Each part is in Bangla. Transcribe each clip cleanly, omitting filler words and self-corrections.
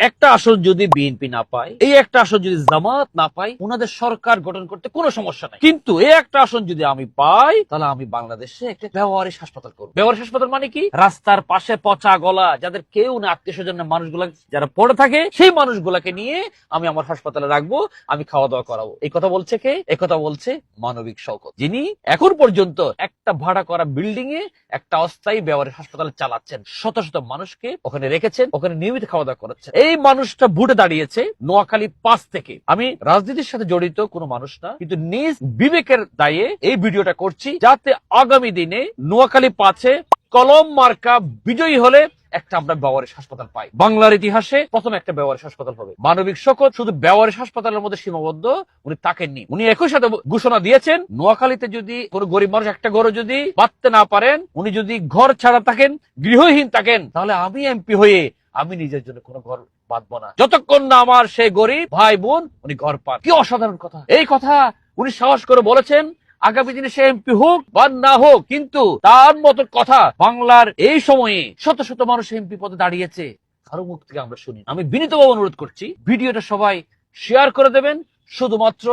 একটা আসন যদি বিএনপি না পায়, এই একটা আসন যদি জামাত না পায়, ওনাদের সরকার গঠন করতে কোনো সমস্যা নাই। কিন্তু এই একটা আসন যদি আমি পাই, তাহলে আমি বাংলাদেশে একটা ব্যবহারিক হাসপাতাল করবো। ব্যবহারিক হাসপাতাল মানে কি? রাস্তার পাশে পচা গলা, যাদের কেউ না, আত্মীয় স্বজনের মানুষগুলা যারা পড়ে থাকে, সেই মানুষগুলাকে নিয়ে আমি আমার হাসপাতালে রাখবো, আমি খাওয়া দাওয়া করাবো। এই কথা বলছে কে? এই কথা বলছে মানবিক শওকত, যিনি এখন পর্যন্ত একটা ভাড়া করা বিল্ডিং এ একটা অস্থায়ী ব্যবহারিক হাসপাতাল চালাচ্ছেন, শত শত মানুষকে ওখানে রেখেছেন, ওখানে নিয়মিত খাওয়া দাওয়া করাচ্ছেন। এই মানুষটা ভোটে দাঁড়িয়েছে নোয়াখালী 5 থেকে। আমি রাজনীতির সাথে জড়িত কোনো মানুষ না, কিন্তু নিজ বিবেকের দায়ে এই ভিডিওটা করছি, যাতে আগামী দিনে নোয়াখালী 5-এ কলম মার্কা বিজয়ী হলে একটা আমরা ব্যবহারিক হাসপাতাল পাই। বাংলার ইতিহাসে প্রথম একটা ব্যবহারিক হাসপাতাল হবে। মানবিক শওকত শুধু ব্যবহারিক হাসপাতালের মধ্যে সীমাবদ্ধ উনি থাকেননি, উনি একই সাথে ঘোষণা দিয়েছেন নোয়াখালীতে যদি কোনো গরিব মানুষ একটা ঘর যদি বাঁধতে না পারেন, উনি যদি ঘর ছাড়া থাকেন, গৃহহীন থাকেন, তাহলে আমি এমপি হয়ে আমি নিজের জন্য কোনো ঘর বাঁধবো না, যতক্ষণ না আমার সেই গরিব ভাই বোন উনি ঘর পান। কি অসাধারণ কথা! এই কথা উনি সাহস করে বলেছেন। আগামী দিনে সে এমপি হোক বা না হোক, কিন্তু তার মতো কথা বাংলার এই সময়ে শত শত মানুষ এমপি পদে দাঁড়িয়েছে, কারো মুখ থেকে আমরা শুনি। আমি বিনীতভাবে অনুরোধ করছি, ভিডিওটা সবাই শেয়ার করে দেবেন, শুধুমাত্র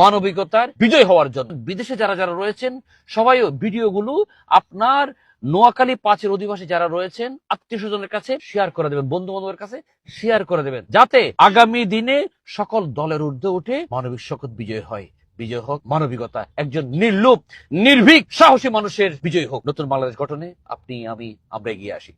মানবিকতার বিজয় হওয়ার জন্য। বিদেশে যারা যারা রয়েছেন সবাই ভিডিওগুলো আপনার নোয়াখালী 5-এর অধিবাসী যারা রয়েছেন আত্মীয় স্বজনের কাছে শেয়ার করে দেবেন, বন্ধু বান্ধবের কাছে শেয়ার করে দেবেন, যাতে আগামী দিনে সকল দলের ঊর্ধ্বে উঠে মানবিক শওকত বিজয় হয়। বিজয় হোক মানবিকতা, একজন নির্লোভ নির্ভীক সাহসী মানুষের বিজয় হোক। নতুন বাংলাদেশ গঠনে আপনি আমি আমরা এগিয়ে আসি।